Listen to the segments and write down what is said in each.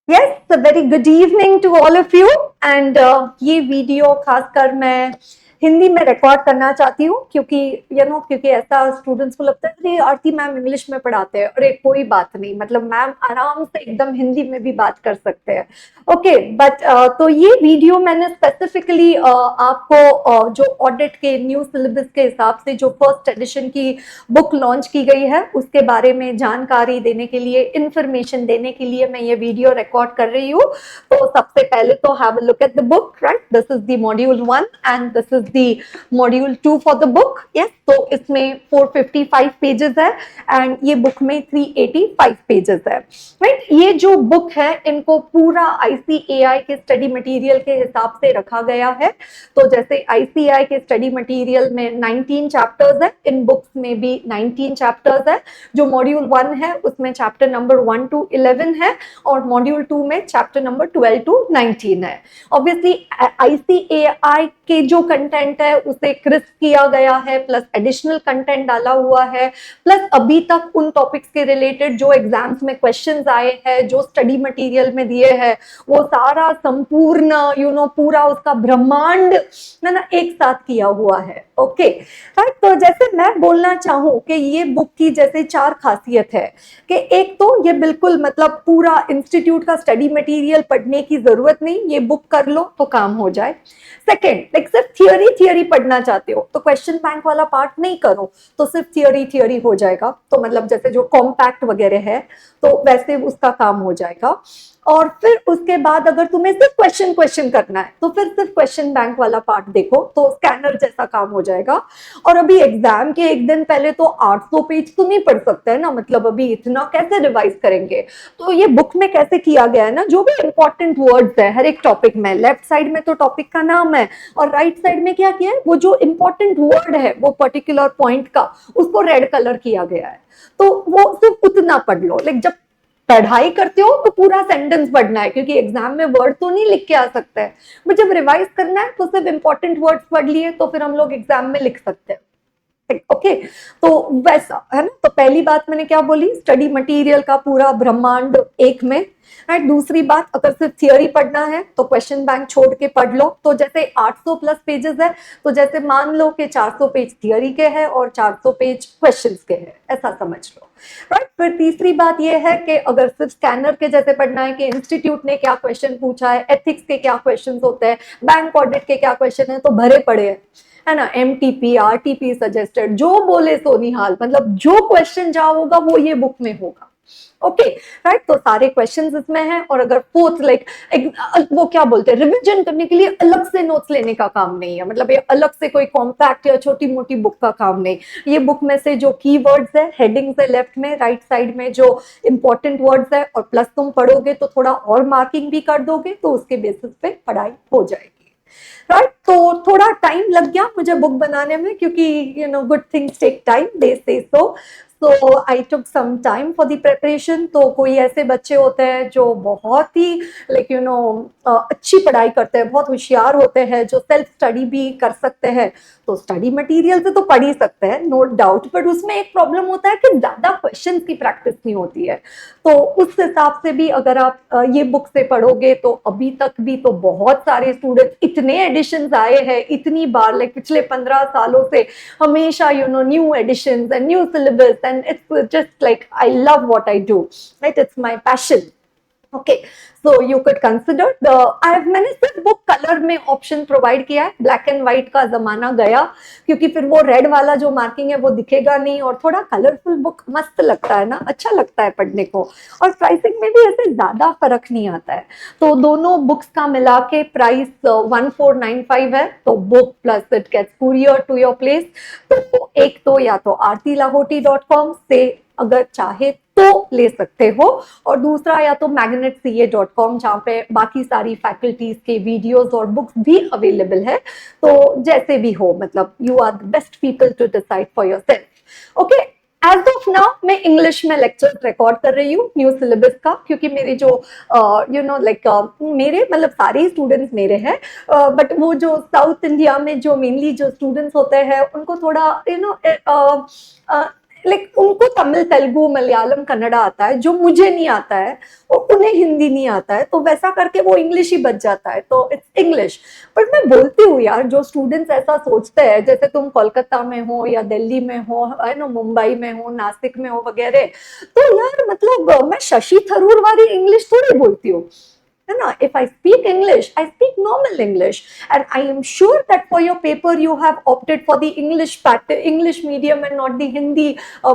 Yes, very good evening to all of you and ये video खासकर मैं हिंदी में रिकॉर्ड करना चाहती हूँ क्योंकि क्योंकि ऐसा स्टूडेंट्स को लगता है कि आरती मैम इंग्लिश में पढ़ाते हैं। अरे कोई बात नहीं, मतलब मैम आराम से एकदम हिंदी में भी बात कर सकते हैं। ओके बट तो ये वीडियो मैंने स्पेसिफिकली आपको जो ऑडिट के न्यू सिलेबस के हिसाब से जो फर्स्ट एडिशन की बुक लॉन्च की गई है उसके बारे में जानकारी देने के लिए, इंफॉर्मेशन देने के लिए मैं ये वीडियो रिकॉर्ड कर रही हूँ। तो सबसे पहले तो have a look at the book, right? This is the module 1 and this is the module 2 for the book. Yes, तो इसमें 455 पेजेस है एंड ये बुक में 385 पेजेस है, राइट? ये जो बुक है इनको पूरा आईसीएआई के स्टडी मटेरियल के हिसाब से रखा गया है। तो जैसे आईसीएआई के स्टडी मटेरियल में 19 चैप्टर्स है, इन बुक्स में भी 19 चैप्टर्स है। जो मॉड्यूल 1 है उसमें चैप्टर नंबर 1 to 11 है और मॉड्यूल 2 में चैप्टर नंबर 12 to 19 है। ऑब्वियसली आईसीएआई के जो कंटेंट है उसे क्रिस्प किया गया है, प्लस एडिशनल कंटेंट डाला हुआ है, प्लस अभी तक उन टॉपिक्स के रिलेटेड जो एग्जाम्स में क्वेश्चंस आए हैं, जो स्टडी मटेरियल में दिए हैं, वो सारा संपूर्ण पूरा उसका ब्रह्मांड ना एक साथ किया हुआ है। Okay, right? तो जैसे मैं बोलना चाहूँ कि ये बुक की जैसे 4 खासियत है कि एक तो ये बिल्कुल मतलब पूरा इंस्टीट्यूट का स्टडी मटेरियल पढ़ने की जरूरत नहीं, ये बुक कर लो तो काम हो जाए। सेकेंड, लाइक सिर्फ थियोरी पढ़ना चाहते हो तो क्वेश्चन बैंक वाला पार्ट नहीं करो, तो सिर्फ थियोरी हो जाएगा। तो मतलब जैसे जो कॉम्पैक्ट वगैरह है तो वैसे उसका काम हो जाएगा। और फिर उसके बाद अगर तुम्हें सिर्फ क्वेश्चन करना है तो फिर सिर्फ क्वेश्चन बैंक वाला पार्ट देखो, तो स्कैनर जैसा काम हो जाएगा। और अभी एग्जाम के एक दिन पहले तो 800 पेज तो नहीं पढ़ सकते है ना, मतलब अभी इतना कैसे रिवाइज करेंगे? तो ये बुक में कैसे किया गया है ना, जो भी इंपॉर्टेंट वर्ड्स है हर एक टॉपिक में, लेफ्ट साइड में तो टॉपिक का नाम है और राइट साइड में क्या किया है, वो जो इंपॉर्टेंट वर्ड है वो पर्टिकुलर पॉइंट का उसको रेड कलर किया गया है। तो वो सिर्फ उतना पढ़ लो। लाइक जब पढ़ाई करते हो तो पूरा सेंटेंस पढ़ना है क्योंकि एग्जाम में वर्ड तो नहीं लिख के आ सकता है, बट जब रिवाइज करना है तो सिर्फ इंपॉर्टेंट वर्ड्स पढ़ लिए तो फिर हम लोग एग्जाम में लिख सकते हैं। ओके, तो वैसा है ना। तो पहली बात मैंने क्या बोली, स्टडी मटेरियल का पूरा ब्रह्मांड एक में, राइट? दूसरी बात, अगर सिर्फ थियोरी पढ़ना है तो क्वेश्चन बैंक छोड़ के पढ़ लो। तो जैसे 800 प्लस पेजेस है, तो जैसे मान लो कि 400 पेज थियोरी के हैं और 400 पेज क्वेश्चंस के हैं, ऐसा समझ लो, राइट? फिर तीसरी बात यह है कि अगर सिर्फ स्कैनर के जैसे पढ़ना है कि इंस्टीट्यूट ने क्या क्वेश्चन पूछा है, एथिक्स के क्या क्वेश्चन होते हैं, बैंक ऑडिट के क्या क्वेश्चन है, तो भरे पड़े हैं, है ना। एमटीपी, आरटीपी सजेस्टेड, जो बोले सो निहाल, मतलब जो क्वेश्चन जहां होगा वो ये बुक में होगा। Okay, right? तो सारे क्वेश्चंस इसमें हैं। और अगर फोर्थ लाइक वो क्या बोलते हैं, रिविजन करने के लिए अलग से नोट्स लेने का काम नहीं है, मतलब ये अलग से कोई कॉम्पैक्ट या छोटी मोटी बुक का काम नहीं। ये बुक में से जो कीवर्ड्स है, हेडिंग्स है लेफ्ट में, राइट साइड में जो इंपॉर्टेंट वर्ड्स है, और प्लस तुम पढ़ोगे तो थोड़ा और मार्किंग भी कर दोगे, तो उसके बेसिस पे पढ़ाई हो जाएगी, राइट? तो थोड़ा टाइम लग गया मुझे बुक बनाने में क्योंकि good things take time, they say so I took some time for the preparation. तो कोई ऐसे बच्चे होते हैं जो बहुत ही लाइक अच्छी पढ़ाई करते हैं, बहुत होशियार होते हैं, जो सेल्फ स्टडी भी कर सकते हैं, तो स्टडी मटेरियल से तो पढ़ ही सकते हैं, नो डाउट। बट उसमें एक प्रॉब्लम होता है कि ज्यादा क्वेश्चन की प्रैक्टिस नहीं होती है। तो उस हिसाब से भी अगर आप ये बुक से पढ़ोगे तो अभी तक भी तो बहुत सारे स्टूडेंट, इतने एडिशन आए हैं इतनी बार, लाइक पिछले 15 सालों से हमेशा new editions and new syllabus, and it's just like I love what I do, right? It's my passion. Okay, so you could consider the मैंने सिर्फ बुक कलर में ऑप्शन प्रोवाइड किया है, ब्लैक एंड व्हाइट का जमाना गया, क्योंकि फिर वो रेड वाला जो मार्किंग है वो दिखेगा नहीं, और थोड़ा कलरफुल बुक मस्त लगता है ना, अच्छा लगता है पढ़ने को, और प्राइसिंग में भी ऐसे ज्यादा फर्क नहीं आता है। तो दोनों बुक्स का मिला के प्राइस 1495 है, तो book plus it gets courier to your place. तो एक तो या तो aartilahoti.com से अगर चाहे तो ले सकते हो, और दूसरा या तो magnetca.com, जहाँ पे बाकी सारी फैकल्टीज के वीडियोस और बुक्स भी अवेलेबल है। तो जैसे भी हो, मतलब you are the best people to decide for yourself. Okay, as of now मैं इंग्लिश में लेक्चर रिकॉर्ड कर रही हूँ न्यू सिलेबस का, क्योंकि मेरे जो मेरे मतलब सारे स्टूडेंट्स मेरे हैं, बट वो जो साउथ इंडिया में जो मेनली जो स्टूडेंट्स होते हैं उनको थोड़ा लाइक उनको तमिल, तेलुगु, मलयालम, कन्नड़ा आता है जो मुझे नहीं आता है, और उन्हें हिंदी नहीं आता है, तो वैसा करके वो इंग्लिश ही बच जाता है, तो इट्स इंग्लिश। पर मैं बोलती हूँ यार, जो स्टूडेंट्स ऐसा सोचते हैं, जैसे तुम कोलकाता में हो या दिल्ली में हो, है ना, मुंबई में हो, नासिक में हो वगैरह, तो यार मतलब मैं शशि थरूर वाली इंग्लिश थोड़ी बोलती हूँ, है ना। If I speak English, I speak normal English, and I am sure that for your paper you have opted for the English pattern, English medium, and not the Hindi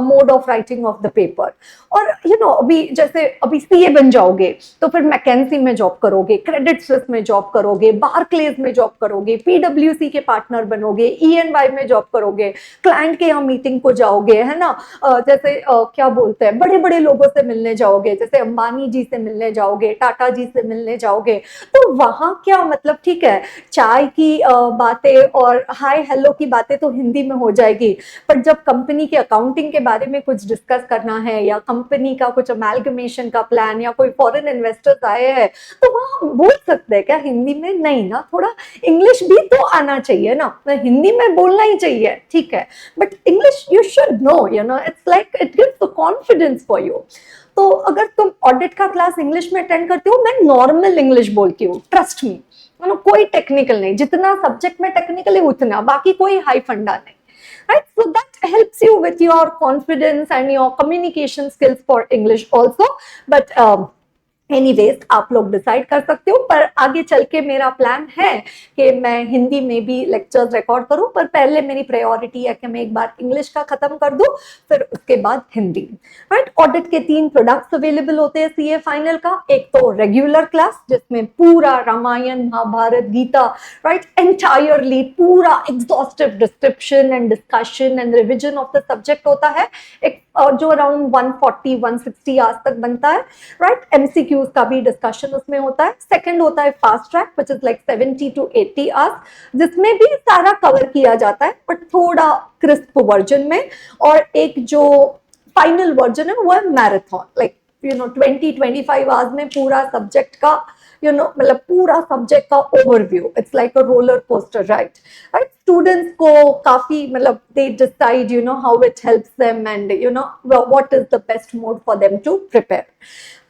mode of writing of the paper. और you know, अभी जैसे अभी CA बन जाओगे तो फिर McKinsey में job करोगे, क्रेडिट स्विस में जॉब करोगे, बार्कलेज में जॉब करोगे, पीडब्ल्यूसी के पार्टनर बनोगे, ईएनवाई में जॉब करोगे, क्लाइंट के यहाँ मीटिंग को जाओगे, है ना, जैसे क्या बोलते हैं, बड़े बड़े लोगों से मिलने जाओगे, जैसे अंबानी जी से मिलने जाओगे, टाटा जी से मिलने जाओगे, तो वहां क्या मतलब, ठीक है, चाय की बातें और हाय हेलो की बातें तो हिंदी में हो जाएगी, पर जब कंपनी के अकाउंटिंग के बारे में कुछ डिस्कस करना है, या कंपनी का कुछ अमेलगमेशन का प्लान, या कोई फॉरेन इन्वेस्टर्स आए हैं, तो वहां बोल सकते हैं क्या हिंदी में? नहीं ना, थोड़ा इंग्लिश भी तो आना चाहिए ना, हिंदी में बोलना ही चाहिए, ठीक है, but English you should know, you know, it's like it gives the confidence for you. तो अगर तुम ऑडिट का क्लास इंग्लिश में अटेंड करते हो, मैं नॉर्मल इंग्लिश बोलती हूँ, ट्रस्ट मी, कोई टेक्निकल नहीं, जितना सब्जेक्ट में टेक्निकल है उतना, बाकी कोई हाई फंडा नहीं, right? So that helps you with your confidence and your communication skills for English also. But anyways आप लोग डिसाइड कर सकते हो, पर आगे चल के मेरा प्लान है कि मैं हिंदी में भी लेक्चर्स रिकॉर्ड करूं, पर पहले मेरी प्रायोरिटी है कि मैं एक बार इंग्लिश का खत्म कर दूं, फिर उसके बाद हिंदी, राइट। ऑडिट के 3 प्रोडक्ट्स अवेलेबल होते हैं सीए फाइनल का, एक तो रेगुलर क्लास जिसमें पूरा रामायण, महाभारत, गीता, राइट, एंटायरली पूरा exhaustive description and discussion and revision of the subject होता है, एक जो अराउंड 140-160 आवर्स तक बनता है, राइट। एमसीक्यूज का भी डिस्कशन उसमें होता है। सेकंड होता है fast track which is like 70 to 80 hours, जिसमें भी सारा कवर किया जाता है बट थोड़ा क्रिस्प वर्जन में, और एक जो फाइनल वर्जन है वो है मैराथन, लाइक 20-25 आवर्स में पूरा सब्जेक्ट का मतलब पूरा सब्जेक्ट का overview, it's like a roller coaster ride, right. Students को काफी मतलब they decide how it helps them and what is the best mode for them to prepare,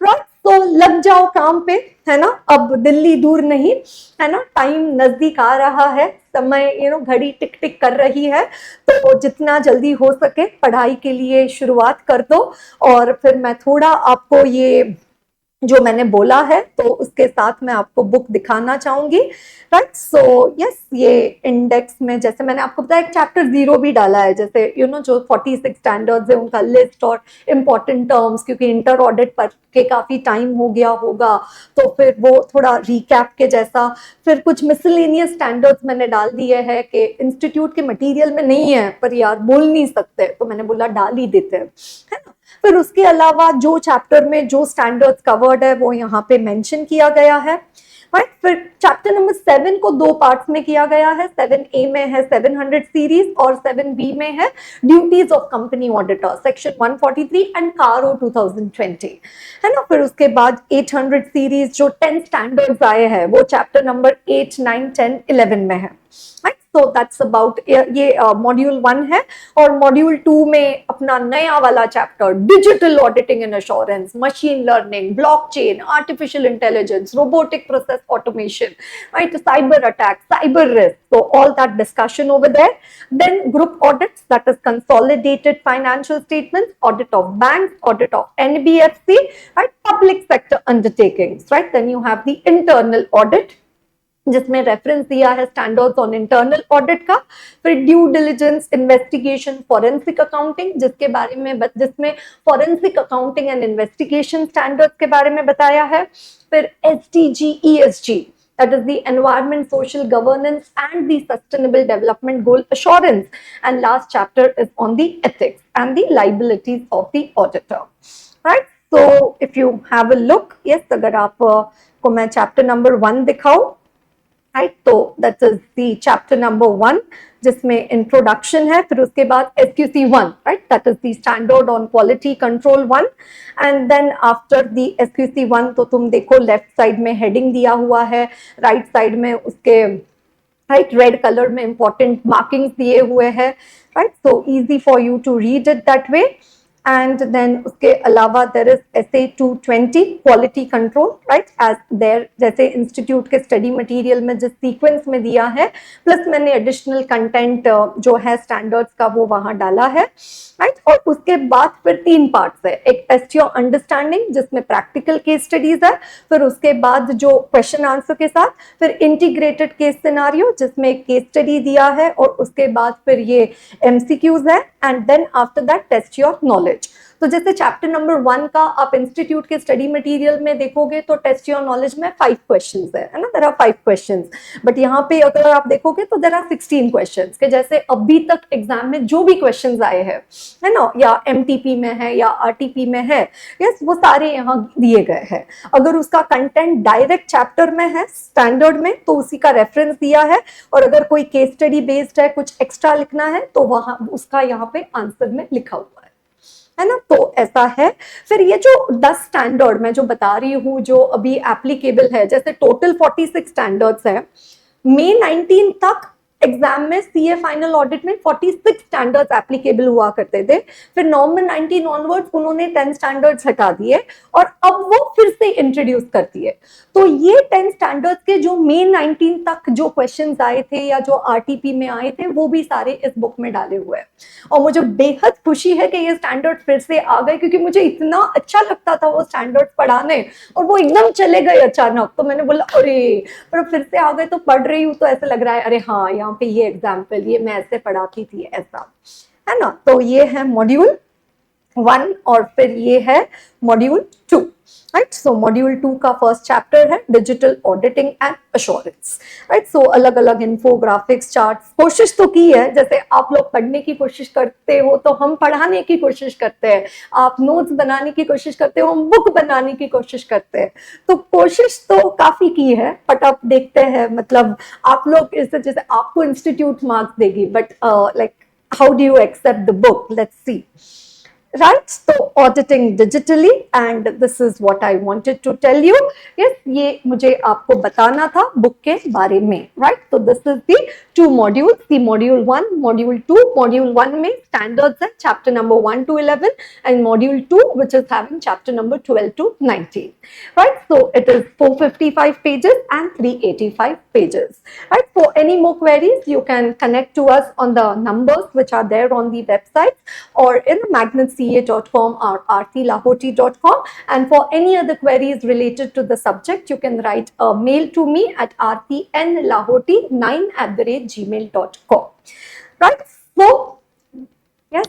right. तो लग जाओ काम पे, है ना, अब दिल्ली दूर नहीं, है ना, टाइम नजदीक आ रहा है, समय घड़ी टिक टिक कर रही है, तो जितना जल्दी हो सके पढ़ाई के लिए शुरुआत कर दो। और फिर मैं थोड़ा आपको ये जो मैंने बोला है तो उसके साथ मैं आपको बुक दिखाना चाहूंगी, राइट। सो यस, ये इंडेक्स में जैसे मैंने आपको बताया चैप्टर 0 भी डाला है, जैसे जो 46 स्टैंडर्ड्स है उनका लिस्ट और इम्पोर्टेंट टर्म्स, क्योंकि इंटर ऑडिट पर के काफी टाइम हो गया होगा, तो फिर वो थोड़ा रिकैप के जैसा। फिर कुछ मिसलेनियस स्टैंडर्ड्स मैंने डाल दिए हैं कि इंस्टीट्यूट के मटेरियल में नहीं है पर यार बोल नहीं सकते, तो मैंने बोला डाल ही देते हैं, है ना। फिर उसके अलावा जो चैप्टर में जो स्टैंडर्ड्स कवर्ड है वो यहाँ पे मेंशन किया गया है, राइट। फिर चैप्टर नंबर 7 को 2 पार्ट्स में किया गया है, 7A में है 700 सीरीज और 7B में है duties of company auditor section 143 and कारो 2020, है ना। फिर उसके बाद 800 सीरीज जो 10 स्टैंडर्ड्स आए हैं वो चैप्टर नंबर 8, 9, 10, 11 में है, राइट। सो दैट्स अबाउट ये मॉड्यूल 1 है। और मॉड्यूल 2 में अपना नया वाला chapter digital auditing and assurance, machine learning, blockchain, artificial intelligence, robotic process automation, right, cyber attack, cyber risk, so all that discussion over there. Then group audits, that is consolidated financial statements, audit of banks, audit of NBFC, right, public sector undertakings, right. Then you have the internal audit जिसमें reference दिया है standards on internal audit का। फिर due diligence, investigation, forensic accounting, जिसमें forensic accounting and investigation standards के बारे में बताया है। फिर SDG, ESG, that is the environment, social governance and the sustainable development goal assurance, and last chapter is on the ethics and the liabilities of the auditor, right. So if you have a look, yes, अगर आप को मैं chapter number 1 दिखाऊं, right, तो that is the chapter number 1 जिसमें introduction है। फिर उसके बाद SQC 1, right, that is the standard on quality control 1, and then after the SQC 1 तो तुम देखो लेफ्ट साइड में हेडिंग दिया हुआ है, राइट साइड में उसके राइट, रेड कलर में इंपॉर्टेंट मार्किंग्स दिए हुए हैं, right, so easy for you to read it that way. And then उसके अलावा there is SA 220 quality control, right, as there जैसे इंस्टीट्यूट के स्टडी मटेरियल में जिस सीक्वेंस में दिया है, प्लस मैंने एडिशनल कंटेंट जो है स्टैंडर्ड्स का वो वहां डाला है, राइट। और उसके बाद फिर 3 पार्ट्स है, एक टेस्ट योर अंडरस्टैंडिंग जिसमें प्रैक्टिकल केस स्टडीज है, फिर उसके बाद जो क्वेश्चन आंसर के साथ फिर इंटीग्रेटेड केस सिनारियो जिसमें केस स्टडी दिया है, और उसके बाद फिर ये एमसीक्यूज है, and then after that test your knowledge. तो जैसे चैप्टर नंबर 1 का आप इंस्टीट्यूट के स्टडी मटेरियल में देखोगे तो टेस्ट योर नॉलेज में 5 क्वेश्चंस है ना, देयर आर 5 क्वेश्चंस, बट यहाँ पे अगर आप देखोगे तो देयर आर 16 क्वेश्चंस के जैसे अभी तक एग्जाम में जो भी क्वेश्चंस आए हैं, है ना, या एमटीपी में है या आरटीपी में है, यस, वो सारे यहाँ दिए गए हैं। अगर उसका कंटेंट डायरेक्ट चैप्टर में है स्टैंडर्ड में तो उसी का रेफरेंस दिया है, और अगर कोई केस स्टडी बेस्ड है, कुछ एक्स्ट्रा लिखना है तो वहां उसका यहाँ पे आंसर में लिखा हुआ है ना, तो ऐसा है। फिर ये जो 10 स्टैंडर्ड मैं जो बता रही हूँ जो अभी एप्लीकेबल है, जैसे टोटल 46 स्टैंडर्ड्स है, मई 19 तक एग्जाम में सीए फाइनल ऑडिट में 46 स्टैंडर्ड्स एप्लीकेबल हुआ करते थे, फिर नवंबर 19 ऑनवर्ड्स उन्होंने 10 स्टैंडर्ड्स हटा दिए और अब वो फिर से इंट्रोड्यूस कर दिए। तो ये 10 स्टैंडर्ड्स के जो मई 19 तक जो क्वेश्चंस आए थे या जो आरटीपी में आए थे वो भी सारे इस बुक में डाले हुए हैं, और मुझे बेहद खुशी है कि ये स्टैंडर्ड फिर से आ गए, क्योंकि मुझे इतना अच्छा लगता था वो स्टैंडर्ड पढ़ाने और वो एकदम चले गए अचानक, तो मैंने बोला अरे, पर फिर से आ गए तो पढ़ रही हूँ तो ऐसा लग रहा है अरे हाँ यहाँ पे ये एग्जाम्पल, ये मैं ऐसे पढ़ाती थी, ऐसा है ना। तो ये है मॉड्यूल 1 और फिर ये है मॉड्यूल 2, राइट। सो मॉड्यूल 2 का फर्स्ट चैप्टर है digital auditing and assurance, right. So अलग अलग इन्फोग्राफिक्स, चार्ट्स, कोशिश तो की है, जैसे आप लोग पढ़ने की कोशिश करते हो तो हम पढ़ाने की कोशिश करते हैं, आप नोट्स बनाने की कोशिश करते हो, हम बुक बनाने की कोशिश करते हैं, तो कोशिश तो काफी की है, बट अब देखते हैं, मतलब आप लोग इससे जैसे आपको इंस्टीट्यूट मार्क्स देगी, but like how do you accept the book, let's see, right? So auditing digitally, and this is what I wanted to tell you. Yes, ये मुझे आपको बताना था बुक के बारे में, right? So this is the 2 modules, the module 1, module 2. Module 1 में standards है chapter number 1 to 11, and module 2 which is having chapter number 12 to 19, right? So it is 455 pages and 385 pages, right? For any more queries, you can connect to us on the numbers which are there on the website or in magnetca.com or artilahoti.com, and for any other queries related to the subject you can write a mail to me at rtnlahoti9@gmail.com, right? So yes,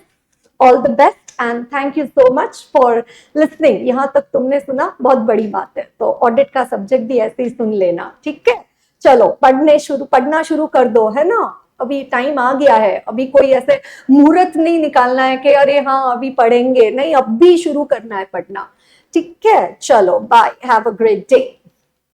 all the best and thank you so much for listening. यहाँ तक तुमने सुना, बहुत बड़ी बात है, तो audit का सब्जेक्ट भी ऐसे ही सुन लेना, ठीक है। चलो पढ़ना शुरू कर दो, है ना, अभी टाइम आ गया है, अभी कोई ऐसे मुहूर्त नहीं निकालना है कि अरे हाँ अभी पढ़ेंगे, नहीं, अब भी शुरू करना है पढ़ना, ठीक है। चलो bye, have a great day.